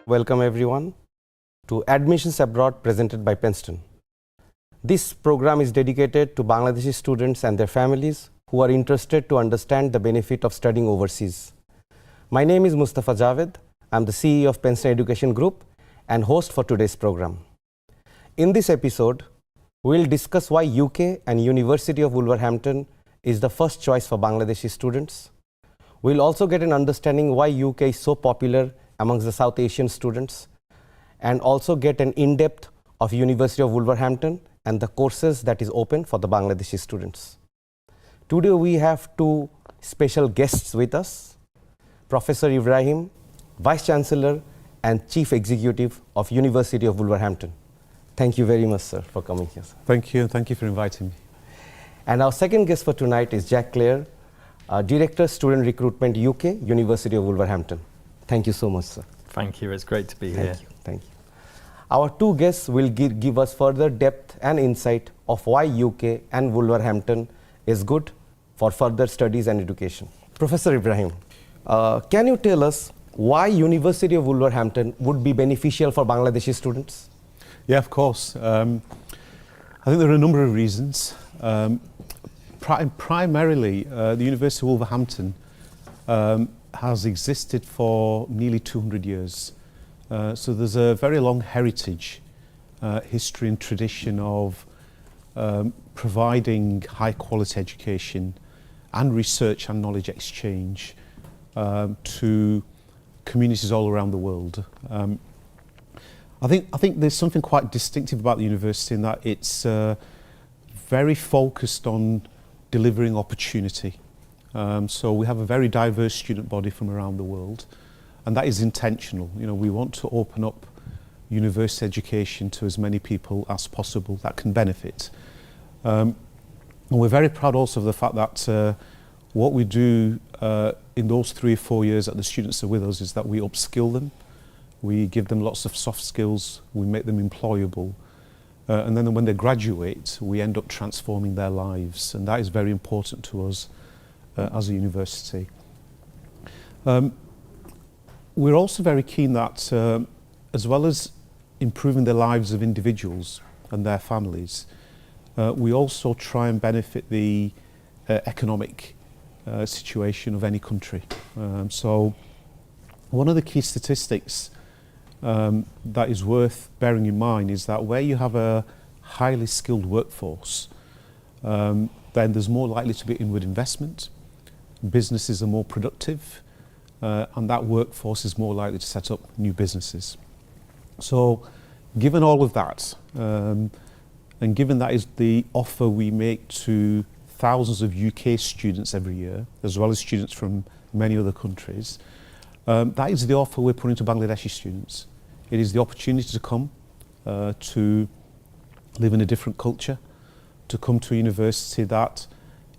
Welcome everyone to Admissions Abroad presented by Penston. This program is dedicated to Bangladeshi students and their families who are interested to understand the benefit of studying overseas. My name is Mustafa Javed. I'm the CEO of Penston Education Group and host for today's program. In this episode, we'll discuss why UK and University of Wolverhampton is the first choice for Bangladeshi students. We'll also get an understanding why UK is so popular amongst the South Asian students, and also get an in-depth of University of Wolverhampton and the courses that is open for the Bangladeshi students. Today we have two special guests with us, Professor Ibrahim, Vice Chancellor and Chief Executive of University of Wolverhampton. Thank you very much, sir, for coming here. Thank you for inviting me. And our second guest for tonight is Clare, Director, Student Recruitment UK, University of Wolverhampton. Thank you so much, sir. Thank you. It's great to be here. Thank you. Our two guests will give us further depth and insight of why UK and Wolverhampton is good for further studies and education. Professor Ibrahim, can you tell us why University of Wolverhampton would be beneficial for Bangladeshi students? Yeah, of course. I think there are a number of reasons. Primarily, the University of Wolverhampton has existed for nearly 200 years. So there's a very long heritage, history and tradition of providing high quality education and research and knowledge exchange to communities all around the world. I think there's something quite distinctive about the university in that it's very focused on delivering opportunity. So we have a very diverse student body from around the world, and that is intentional. You know, we want to open up university education to as many people as possible that can benefit. And we're very proud also of the fact that what we do in those 3 or 4 years that the students are with us is that we upskill them, we give them lots of soft skills, we make them employable, and then when they graduate, we end up transforming their lives, and that is very important to us as a university. We're also very keen that as well as improving the lives of individuals and their families, we also try and benefit the economic situation of any country. So one of the key statistics that is worth bearing in mind is that where you have a highly skilled workforce, then there's more likely to be inward investment, businesses are more productive, and that workforce is more likely to set up new businesses. So given all of that, and given that is the offer we make to thousands of UK students every year, as well as students from many other countries, that is the offer we're putting to Bangladeshi students. It is the opportunity to come to live in a different culture, to come to a university that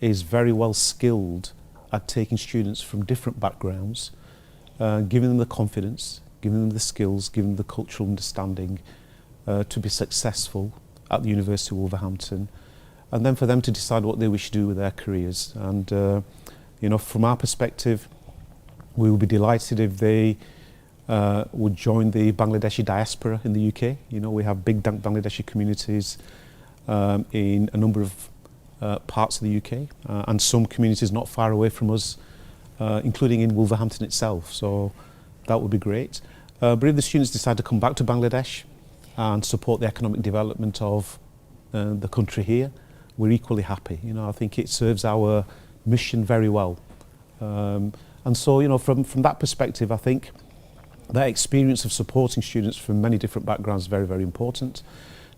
is very well skilled at taking students from different backgrounds, giving them the confidence, giving them the skills, giving them the cultural understanding to be successful at the University of Wolverhampton, and then for them to decide what they wish to do with their careers. And you know, from our perspective, we would be delighted if they would join the Bangladeshi diaspora in the UK. You know, we have big Bangladeshi communities in a number of parts of the UK, and some communities not far away from us, including in Wolverhampton itself, so that would be great. But if the students decide to come back to Bangladesh and support the economic development of the country here, we're equally happy. You know, I think it serves our mission very well. And so, you know, from that perspective, I think that experience of supporting students from many different backgrounds is very, very important.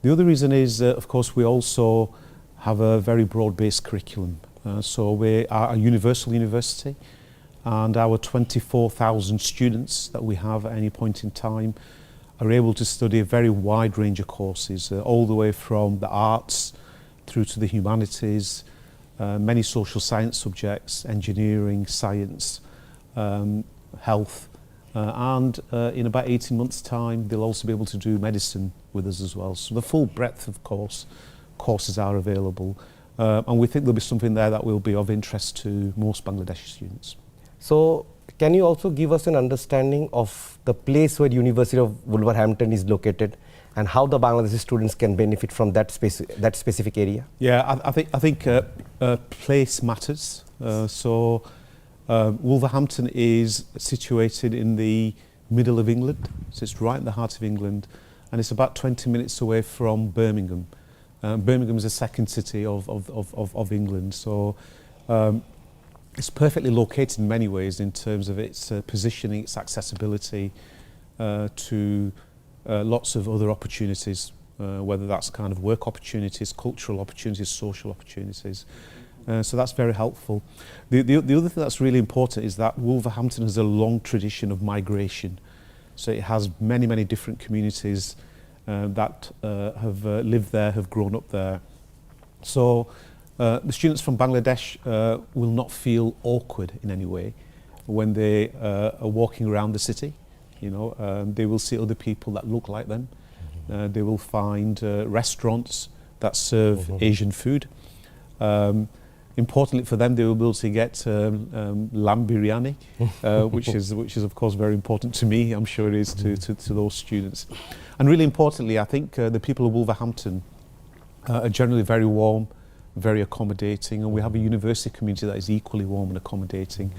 The other reason is, of course, we also have a very broad-based curriculum. So we are a universal university, and our 24,000 students that we have at any point in time are able to study a very wide range of courses, all the way from the arts through to the humanities, many social science subjects, engineering, science, health, and in about 18 months' time they'll also be able to do medicine with us as well. So the full breadth of courses are available, and we think there'll be something there that will be of interest to most Bangladeshi students. So can you also give us an understanding of the place where University of Wolverhampton is located and how the Bangladeshi students can benefit from that specific area? Yeah, I think place matters. Wolverhampton is situated in the middle of England, so it's right in the heart of England, and it's about 20 minutes away from Birmingham. Birmingham is the second city of England, so it's perfectly located in many ways in terms of its positioning, its accessibility to lots of other opportunities, whether that's kind of work opportunities, cultural opportunities, social opportunities. So that's very helpful. The other thing that's really important is that Wolverhampton has a long tradition of migration. So it has many different communities that have lived there, have grown up there. So the students from Bangladesh will not feel awkward in any way when they are walking around the city. You know, they will see other people that look like them. They will find restaurants that serve Asian food. Importantly for them, they will be able to get lamb biryani, which is of course very important to me. I'm sure it is to those students. And really importantly, I think the people of Wolverhampton are generally very warm, very accommodating, and we have a university community that is equally warm and accommodating.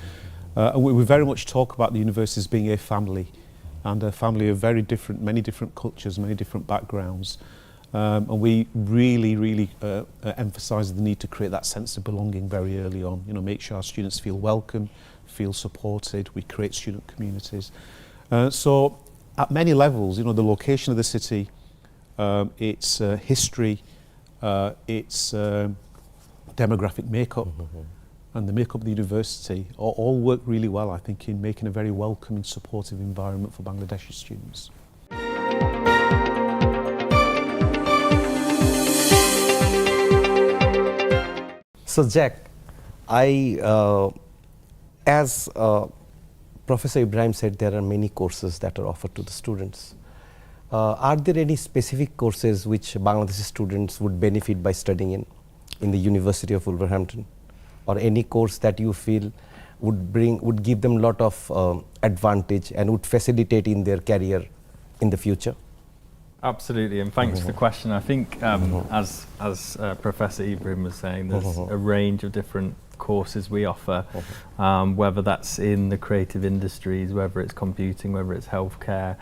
And we very much talk about the university as being a family, and a family of many different cultures, many different backgrounds. And we really emphasise the need to create that sense of belonging very early on. You know, make sure our students feel welcome, feel supported. We create student communities. So at many levels, you know, the location of the city, its history, its demographic makeup, and the makeup of the university all work really well, I think, in making a very welcoming, supportive environment for Bangladeshi students. So Jack, as Professor Ibrahim said, there are many courses that are offered to the students. Are there any specific courses which Bangladeshi students would benefit by studying in the University of Wolverhampton, or any course that you feel would give them a lot of advantage and would facilitate in their career in the future? Absolutely, and thanks for the question. I think, as Professor Ibrahim was saying, there's a range of different courses we offer, whether that's in the creative industries, whether it's computing, whether it's healthcare.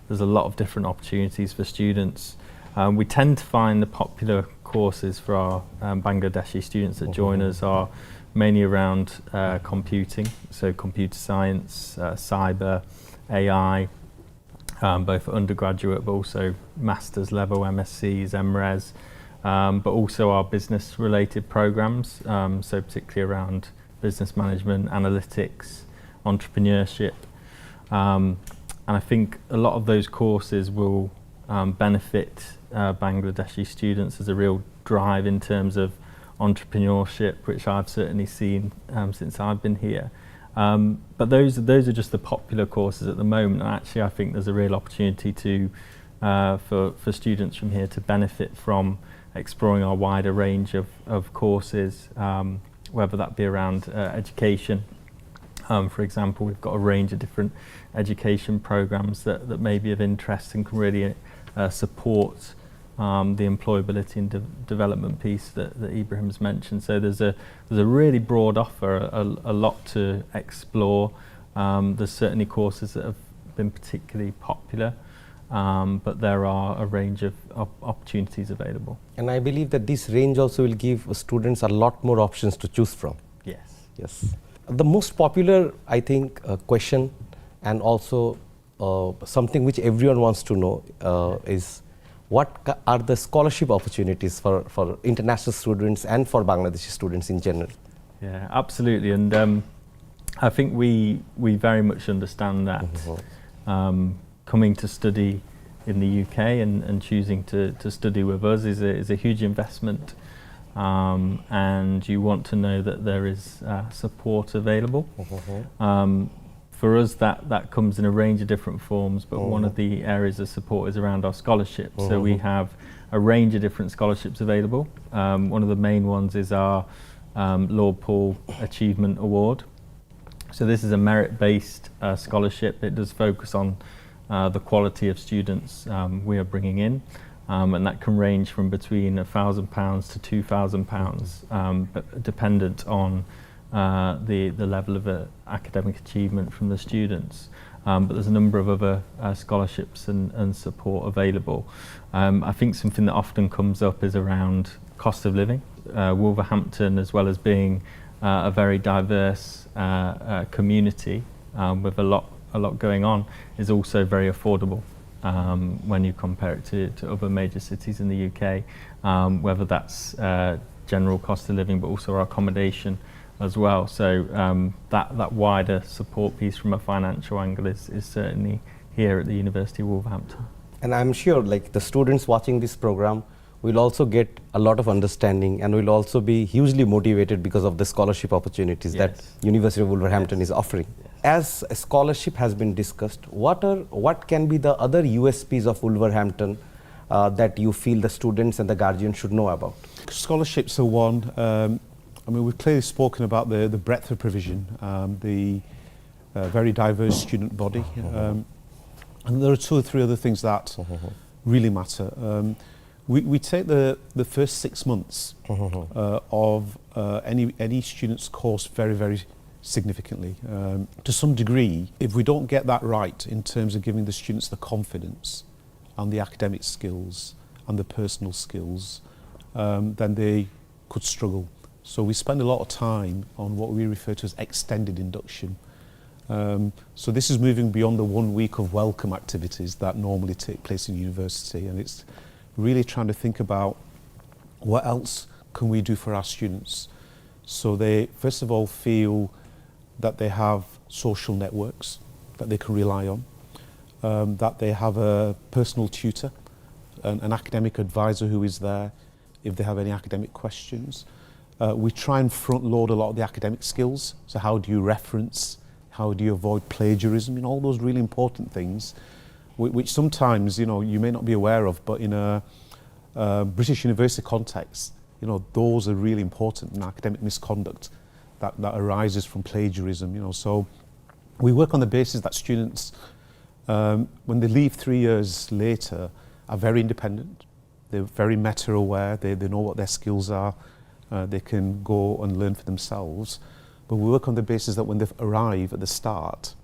There's a lot of different opportunities for students. We tend to find the popular courses for our Bangladeshi students that join us are mainly around computing, so computer science, cyber, AI, both undergraduate but also master's level, MScs, MRes, but also our business related programs, so particularly around business management, analytics, entrepreneurship. And I think a lot of those courses will benefit Bangladeshi students. There's a real drive in terms of entrepreneurship, which I've certainly seen since I've been here. But those are just the popular courses at the moment. And actually, I think there's a real opportunity for students from here to benefit from exploring our wider range of courses, whether that be around education. For example, we've got a range of different education programs that may be of interest and can really support the employability and development piece that Ibrahim's mentioned. So there's a really broad offer, a lot to explore. There's certainly courses that have been particularly popular, but there are a range of opportunities available. And I believe that this range also will give students a lot more options to choose from. Yes. The most popular, I think, question, and also something which everyone wants to know is what are the scholarship opportunities for international students and for Bangladeshi students in general? Yeah, absolutely. And I think we very much understand that coming to study in the UK and choosing to study with us is a huge investment. And you want to know that there is support available. For us, that comes in a range of different forms, but one of the areas of support is around our scholarships. So we have a range of different scholarships available. One of the main ones is our Lord Paul Achievement Award. So this is a merit-based scholarship. It does focus on the quality of students we are bringing in, and that can range from between £1,000 to £2,000, but dependent on the level of academic achievement from the students. But there's a number of other scholarships and support available. I think something that often comes up is around cost of living. Wolverhampton, as well as being a very diverse community with a lot going on, is also very affordable when you compare it to other major cities in the UK, whether that's general cost of living, but also our accommodation as well. So that wider support piece from a financial angle is certainly here at the University of Wolverhampton. And I'm sure like the students watching this program will also get a lot of understanding and will also be hugely motivated because of the scholarship opportunities that University of Wolverhampton is offering. As a scholarship has been discussed, what can be the other USPs of Wolverhampton that you feel the students and the guardians should know about? Scholarships are one. I mean, we've clearly spoken about the breadth of provision, the very diverse student body, and there are 2 or 3 other things that really matter. We take the first 6 months of any student's course very, very significantly. To some degree, if we don't get that right in terms of giving the students the confidence and the academic skills and the personal skills, then they could struggle. So we spend a lot of time on what we refer to as extended induction. So this is moving beyond the 1 week of welcome activities that normally take place in university, and it's really trying to think about what else can we do for our students so they first of all feel that they have social networks that they can rely on, that they have a personal tutor, an academic advisor who is there if they have any academic questions. We try and front load a lot of the academic skills. So how do you reference? How do you avoid plagiarism? You know, all those really important things, which sometimes, you know, you may not be aware of, but in a British university context, you know, those are really important in academic misconduct that arises from plagiarism, you know. So we work on the basis that students, when they leave 3 years later, are very independent. They're very meta-aware. They know what their skills are. They can go and learn for themselves. But we work on the basis that when they arrive at the start,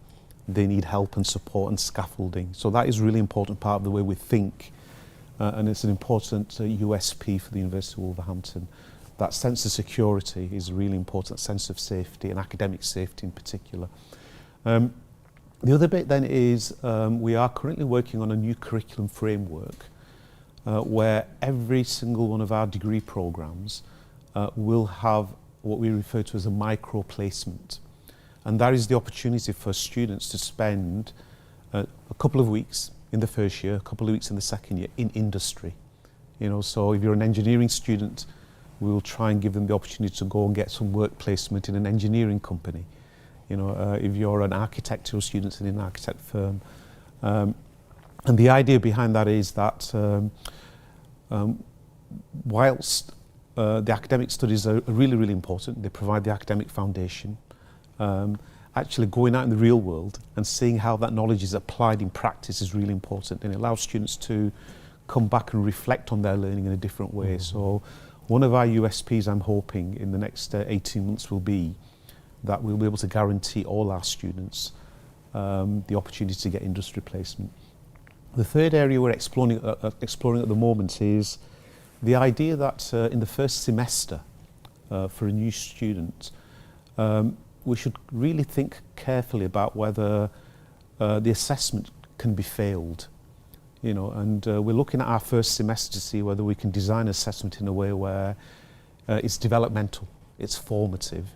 they need help and support and scaffolding. So that is a really important part of the way we think, and it's an important USP for the University of Wolverhampton. That sense of security is a really important, sense of safety and academic safety in particular. The other bit then is we are currently working on a new curriculum framework where every single one of our degree programmes will have what we refer to as a micro placement. And that is the opportunity for students to spend a couple of weeks in the first year, a couple of weeks in the second year in industry. You know, so if you're an engineering student, we will try and give them the opportunity to go and get some work placement in an engineering company. You know, if you're an architectural student in an architect firm. And the idea behind that is that whilst the academic studies are really, really important, they provide the academic foundation, actually going out in the real world and seeing how that knowledge is applied in practice is really important, and it allows students to come back and reflect on their learning in a different way. So one of our USPs, I'm hoping, in the next 18 months will be that we'll be able to guarantee all our students the opportunity to get industry placement. The third area we're exploring at the moment is the idea that in the first semester for a new student, we should really think carefully about whether the assessment can be failed. You know, and we're looking at our first semester to see whether we can design assessment in a way where it's developmental, it's formative,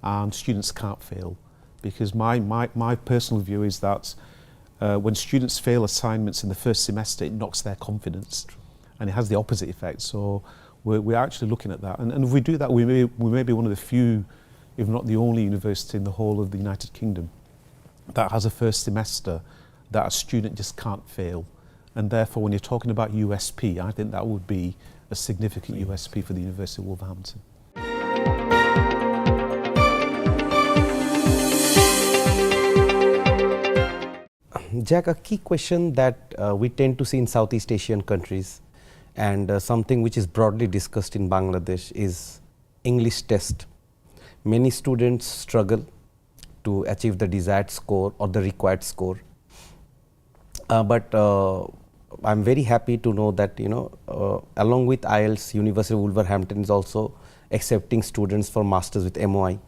and students can't fail. Because my personal view is that when students fail assignments in the first semester, it knocks their confidence, and it has the opposite effect. So we're actually looking at that, and if we do that, we may be one of the few, if not the only university in the whole of the United Kingdom that has a first semester that a student just can't fail. And therefore, when you're talking about USP, I think that would be a significant USP for the University of Wolverhampton. Jack, a key question that we tend to see in Southeast Asian countries and something which is broadly discussed in Bangladesh is English test. Many students struggle to achieve the desired score or the required score. But I'm very happy to know that, along with IELTS, University of Wolverhampton is also accepting students for masters with MOI.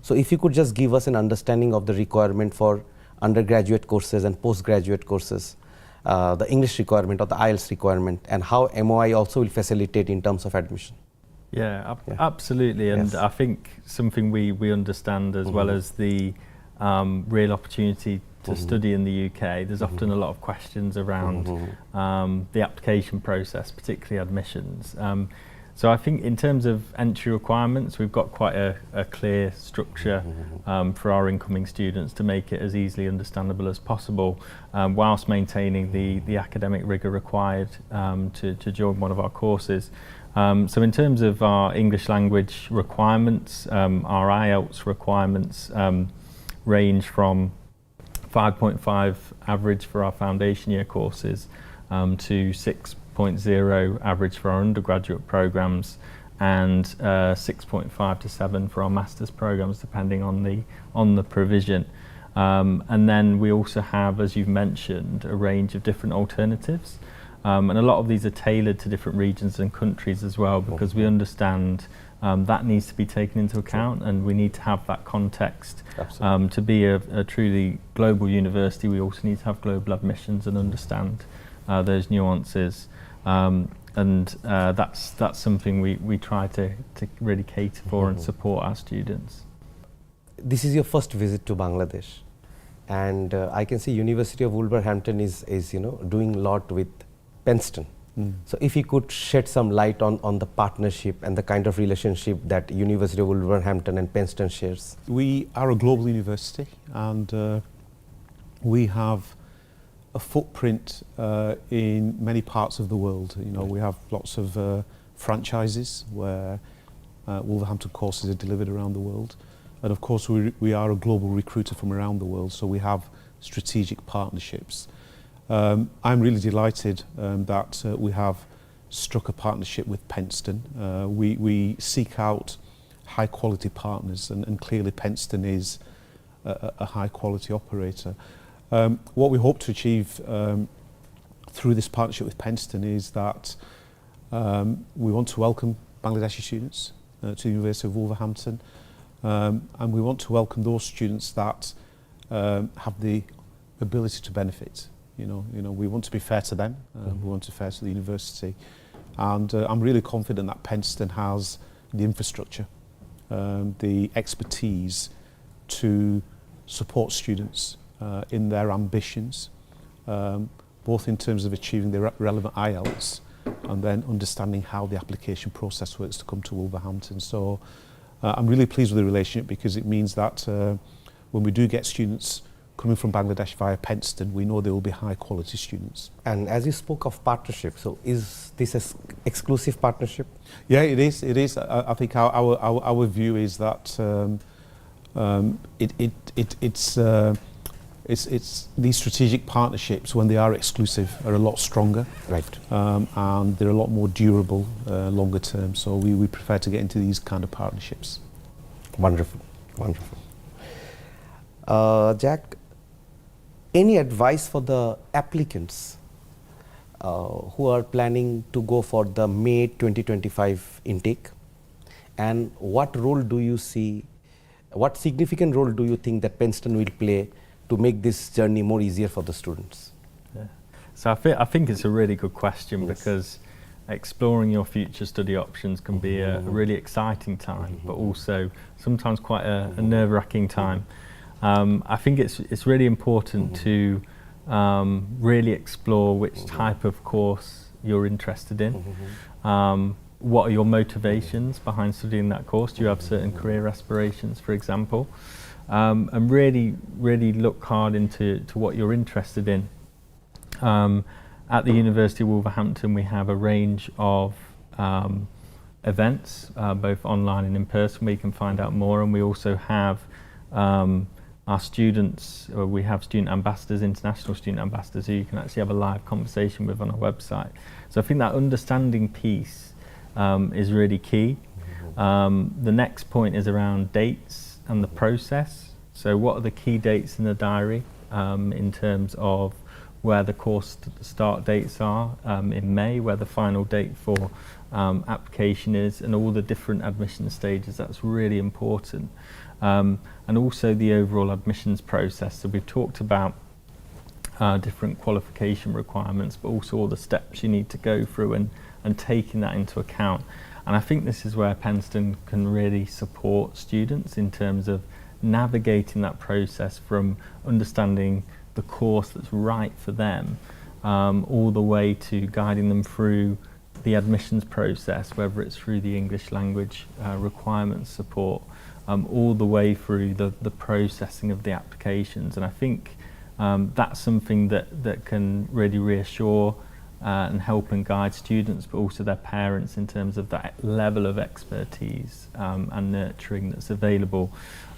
So if you could just give us an understanding of the requirement for undergraduate courses and postgraduate courses, the English requirement or the IELTS requirement, and how MOI also will facilitate in terms of admission. Yeah, absolutely. And Yes. I think something we understand as well as the real opportunity to study in the UK, there's often a lot of questions around the application process, particularly admissions. So I think in terms of entry requirements, we've got quite a clear structure for our incoming students to make it as easily understandable as possible, whilst maintaining the academic rigour required to join one of our courses. So in terms of our English language requirements, our IELTS requirements range from 5.5 average for our foundation year courses to 6.0 average for our undergraduate programs, and 6.5 to 7 for our master's programs, depending on the provision. And then we also have, as you've mentioned, a range of different alternatives. And a lot of these are tailored to different regions and countries as well, because we understand that needs to be taken into account, and we need to have that context. To be a truly global university, we also need to have global admissions and understand those nuances. And that's something we try to really cater for and support our students. This is your first visit to Bangladesh, and I can see University of Wolverhampton is doing a lot with Penston. So if you could shed some light on the partnership and the kind of relationship that University of Wolverhampton and Penston shares. We are a global university, and we have a footprint in many parts of the world. We have lots of franchises where Wolverhampton courses are delivered around the world. And of course, we are a global recruiter from around the world, so we have strategic partnerships. I'm really delighted that we have struck a partnership with Penston. We seek out high quality partners, and clearly Penston is a high quality operator. What we hope to achieve through this partnership with Penston is that we want to welcome Bangladeshi students to the University of Wolverhampton, and we want to welcome those students that have the ability to benefit. We want to be fair to them, we want to be fair to the university, and I'm really confident that Penston has the infrastructure, the expertise to support students in their ambitions, both in terms of achieving the relevant IELTS and then understanding how the application process works to come to Wolverhampton. So I'm really pleased with the relationship, because it means that when we do get students coming from Bangladesh via Penston, we know they will be high quality students. And as you spoke of partnership, so is this an exclusive partnership? Yeah, it is. It is. I think our view is that it's these strategic partnerships, when they are exclusive, are a lot stronger, Right. and they're a lot more durable longer term. So we prefer to get into these kind of partnerships. Wonderful, wonderful. Jack, any advice for the applicants who are planning to go for the May 2025 intake, and what role do you see, what significant role do you think that Penston will play to make this journey more easier for the students? Yeah. So I think it's a really good question, because exploring your future study options can be a really exciting time, but also sometimes quite a nerve-wracking time. I think it's really important to really explore which type of course you're interested in. What are your motivations behind studying that course? Do you have certain career aspirations, for example? And really look hard into what you're interested in. At the University of Wolverhampton, we have a range of events, both online and in person, where you can find out more, and we also have our students, we have student ambassadors, international student ambassadors, who you can actually have a live conversation with on our website. So I think that understanding piece is really key. The next point is around dates and the process. So what are the key dates in the diary in terms of where the course start dates are in May, where the final date for application is, and all the different admission stages. That's really important. And also the overall admissions process. So we've talked about different qualification requirements, but also all the steps you need to go through and taking that into account. And I think this is where Penston can really support students in terms of navigating that process from understanding the course that's right for them, all the way to guiding them through the admissions process, whether it's through the English language requirements support, all the way through the processing of the applications. And I think that's something that can really reassure and help and guide students, but also their parents, in terms of that level of expertise and nurturing that's available.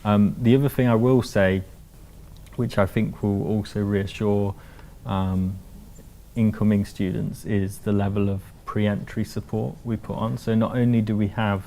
The other thing I will say, which I think will also reassure incoming students, is the level of pre-entry support we put on. So not only do we have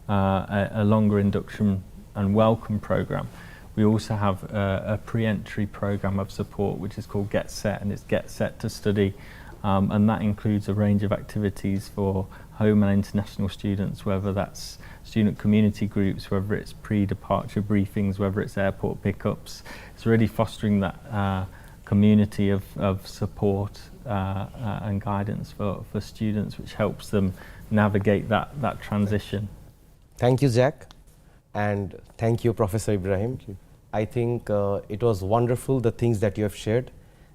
a longer induction and welcome programme, we also have a pre-entry programme of support which is called Get Set, and it's Get Set to Study, and that includes a range of activities for home and international students, whether that's student community groups, whether it's pre-departure briefings, whether it's airport pickups. It's really fostering that community of support and guidance for students, which helps them navigate that transition. Thank you, Jack, and thank you, Professor Ibrahim. I think it was wonderful, the things that you have shared,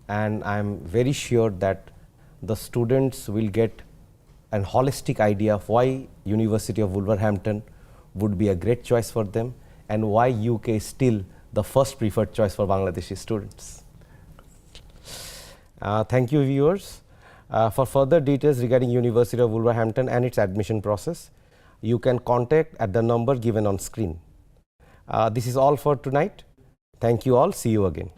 and I'm very sure that the students will get an holistic idea of why University of Wolverhampton would be a great choice for them, and why UK is still the first preferred choice for Bangladeshi students. Thank you, viewers. For further details regarding University of Wolverhampton and its admission process, you can contact at the number given on screen. This is all for tonight. Thank you all. See you again.